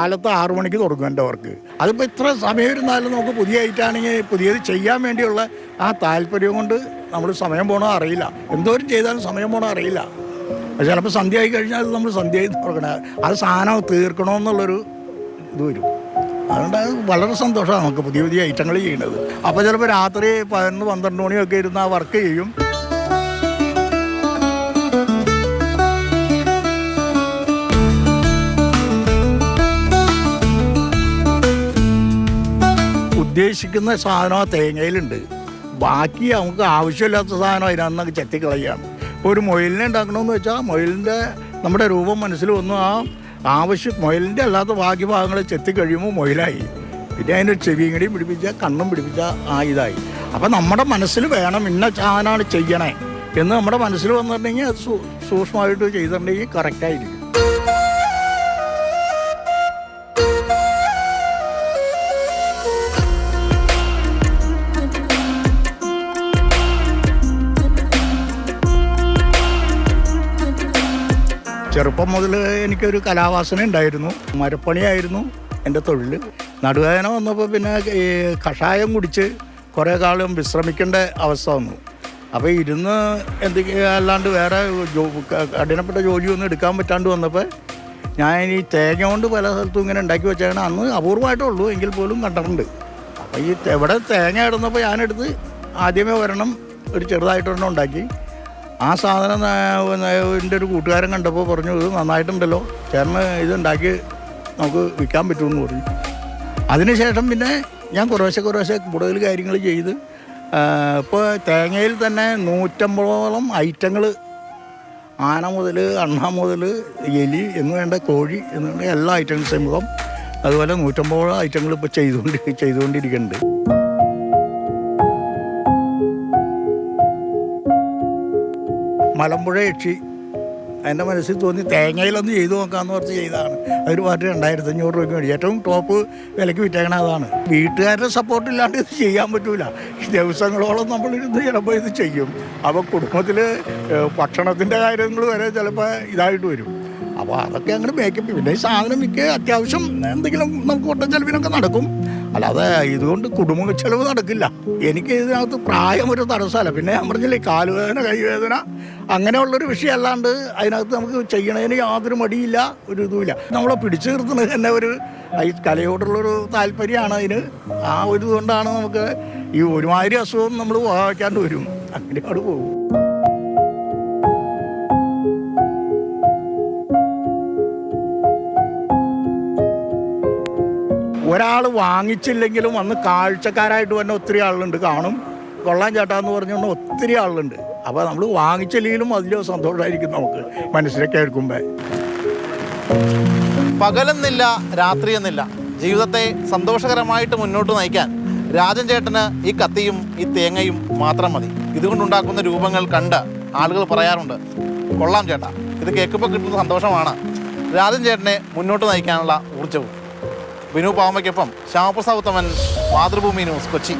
കാലത്ത് 6 മണിക്ക് തുടങ്ങും എൻ്റെ വർക്ക്. അതിപ്പോൾ ഇത്ര സമയം ഇരുന്നാലും നമുക്ക് പുതിയ ഐറ്റാണെങ്കിൽ പുതിയത് ചെയ്യാൻ വേണ്ടിയുള്ള ആ താല്പര്യം കൊണ്ട് നമ്മൾ സമയം പോകണോ അറിയില്ല. എന്തോരം ചെയ്താലും സമയം പോകണോ അറിയില്ല. ചിലപ്പോൾ സന്ധ്യ ആയി കഴിഞ്ഞാൽ നമ്മൾ സന്ധ്യയിൽ തുടങ്ങണ അത് സാധനം തീർക്കണമെന്നുള്ളൊരു ഇത് വരും. അതുകൊണ്ട് വളരെ സന്തോഷമാണ് നമുക്ക് പുതിയ പുതിയ ഐറ്റങ്ങൾ ചെയ്യുന്നത്. അപ്പോൾ ചിലപ്പോൾ രാത്രി 11-12 മണിയൊക്കെ ഇരുന്ന് ആ വർക്ക് ചെയ്യും. ഉദ്ദേശിക്കുന്ന സാധനം ആ തേങ്ങയിലുണ്ട്. ബാക്കി നമുക്ക് ആവശ്യമില്ലാത്ത സാധനം അതിനകത്ത് ചെത്തിക്കളയാണ്. ഇപ്പോൾ ഒരു മൊയിലിനെ ഉണ്ടാക്കണമെന്ന് വെച്ചാൽ മൊയിലിൻ്റെ നമ്മുടെ രൂപം മനസ്സിൽ വന്നു. ആ മൊയിലിൻ്റെ അല്ലാത്ത ബാക്കി ഭാഗങ്ങൾ ചെത്തിക്കഴിയുമ്പോൾ മൊയിലായി. പിന്നെ അതിൻ്റെ ചെവിയും കൂടി പിടിപ്പിച്ച കണ്ണും പിടിപ്പിച്ച ഇതായി. അപ്പം നമ്മുടെ മനസ്സിൽ വേണം ഇന്ന സാധനമാണ് ചെയ്യണേ എന്ന് നമ്മുടെ മനസ്സിൽ വന്നിട്ടുണ്ടെങ്കിൽ അത് സൂക്ഷ്മമായിട്ട് ചെയ്തിട്ടുണ്ടെങ്കിൽ കറക്റ്റായിരിക്കും. ചെറുപ്പം മുതൽ എനിക്കൊരു കലാവാസന ഉണ്ടായിരുന്നു. മരപ്പണിയായിരുന്നു എൻ്റെ തൊഴിൽ. നടുവേദന വന്നപ്പോൾ പിന്നെ ഈ കഷായം കുടിച്ച് കുറേ കാലം വിശ്രമിക്കേണ്ട അവസ്ഥ വന്നു. അപ്പോൾ ഇരുന്ന് എന്തൊക്കെയാ അല്ലാണ്ട് വേറെ കഠിനപ്പെട്ട ജോലിയൊന്നും എടുക്കാൻ പറ്റാണ്ട് വന്നപ്പോൾ ഞാൻ ഈ തേങ്ങ കൊണ്ട് പല സ്ഥലത്തും ഇങ്ങനെ ഉണ്ടാക്കി വെച്ചാണ്. അന്ന് അപൂർവമായിട്ടുള്ളൂ എങ്കിൽ പോലും കണ്ടിട്ടുണ്ട്. അപ്പോൾ ഈ എവിടെ തേങ്ങ ഇടുന്നപ്പോൾ ഞാനെടുത്ത് ആദ്യമേ ഒരെണ്ണം ഒരു ചെറുതായിട്ടൊരെണ്ണം ഉണ്ടാക്കി. ആ സാധനം എൻ്റെ ഒരു കൂട്ടുകാരൻ കണ്ടപ്പോൾ പറഞ്ഞു, ഇത് നന്നായിട്ടുണ്ടല്ലോ ചേട്ടന്, ഇത് ഉണ്ടാക്കി നമുക്ക് വിൽക്കാൻ പറ്റുമെന്ന് പറഞ്ഞു. അതിനുശേഷം പിന്നെ ഞാൻ കുറേശ്ശെ കൂടുതൽ കാര്യങ്ങൾ ചെയ്ത് ഇപ്പോൾ തേങ്ങയിൽ തന്നെ 150ഓളം ഐറ്റങ്ങൾ, ആന മുതൽ അണ്ണ മുതൽ എലി എന്ന് വേണ്ട കോഴി എന്ന് വേണ്ട എല്ലാ ഐറ്റംസും മുഖം അതുപോലെ 150ഓളം ഐറ്റങ്ങൾ ഇപ്പോൾ ചെയ്തുകൊണ്ടിരിക്കുന്നുണ്ട്. മലമ്പുഴ യക്ഷി എൻ്റെ മനസ്സിൽ തോന്നി തേങ്ങയിലൊന്ന് ചെയ്തു നോക്കാമെന്ന് പറഞ്ഞ് ചെയ്തതാണ്. അതൊരു പാർട്ടി 2500 രൂപയ്ക്ക് വേണ്ടി ഏറ്റവും ടോപ്പ് വിലയ്ക്ക് വിറ്റേക്കണ അതാണ്. വീട്ടുകാരുടെ സപ്പോർട്ടില്ലാണ്ട് ഇത് ചെയ്യാൻ പറ്റൂല. ദിവസങ്ങളോളം നമ്മളിരുന്ന് ചിലപ്പോൾ ഇത് ചെയ്യും. അപ്പോൾ കുടുംബത്തിൽ ഭക്ഷണത്തിൻ്റെ കാര്യങ്ങൾ വരെ ചിലപ്പോൾ ഇതായിട്ട് വരും. അപ്പോൾ അതൊക്കെ അങ്ങനെ മേക്കപ്പ്. പിന്നെ ഈ സാധനം മിക്ക അത്യാവശ്യം എന്തെങ്കിലും നമുക്ക് ഒട്ടം ചെലവിനൊക്കെ നടക്കും. അല്ലാതെ ഇതുകൊണ്ട് കുടുംബ ചെലവ് നടക്കില്ല. എനിക്ക് ഇതിനകത്ത് പ്രായം ഒരു തടസ്സമല്ല. പിന്നെ ഞാൻ പറഞ്ഞില്ലേ, കാലുവേദന കൈവേദന അങ്ങനെയുള്ളൊരു വിഷയം അല്ലാണ്ട് അതിനകത്ത് നമുക്ക് ചെയ്യണതിന് യാതൊരു മടിയില്ല, ഒരു ഇതുമില്ല. നമ്മളെ പിടിച്ചു നിർത്തുന്നത് തന്നെ ഒരു ഈ കലയോടുള്ളൊരു താല്പര്യമാണ് അതിന്. ആ ഒരു ഇതുകൊണ്ടാണ് നമുക്ക് ഈ ഒരുമാതിരി അസുഖം നമ്മൾ വയ്ക്കാണ്ട് വരും. അങ്ങനെയോട് പോകും. ഒരാൾ വാങ്ങിച്ചില്ലെങ്കിലും അന്ന് കാഴ്ചക്കാരായിട്ട് തന്നെ ഒത്തിരി ആളുണ്ട്. കാണും, കൊള്ളാൻ ചേട്ടാന്ന് പറഞ്ഞുകൊണ്ട് ഒത്തിരി ആളുണ്ട്. അപ്പോൾ നമ്മൾ വാങ്ങിച്ചില്ലെങ്കിലും അതിലോ സന്തോഷമായിരിക്കും നമുക്ക് മനസ്സിലേക്ക് കേൾക്കുമ്പോൾ. പകലെന്നില്ല രാത്രിയെന്നില്ല, ജീവിതത്തെ സന്തോഷകരമായിട്ട് മുന്നോട്ട് നയിക്കാൻ രാജൻ ചേട്ടന് ഈ കത്തിയും ഈ തേങ്ങയും മാത്രം മതി. ഇതുകൊണ്ടുണ്ടാക്കുന്ന രൂപങ്ങൾ കണ്ട് ആളുകൾ പറയാറുണ്ട്, കൊള്ളാം ചേട്ടാ, ഇത് കേൾക്കുമ്പോൾ കിട്ടുന്ന സന്തോഷമാണ് രാജൻ ചേട്ടനെ മുന്നോട്ട് നയിക്കാനുള്ള ഊർജ്ജവും. വിനു പാവമ്മയ്ക്കൊപ്പം ശ്യാമപ്രസാദ് ഉത്തമൻ, മാതൃഭൂമി ന്യൂസ്, കൊച്ചി.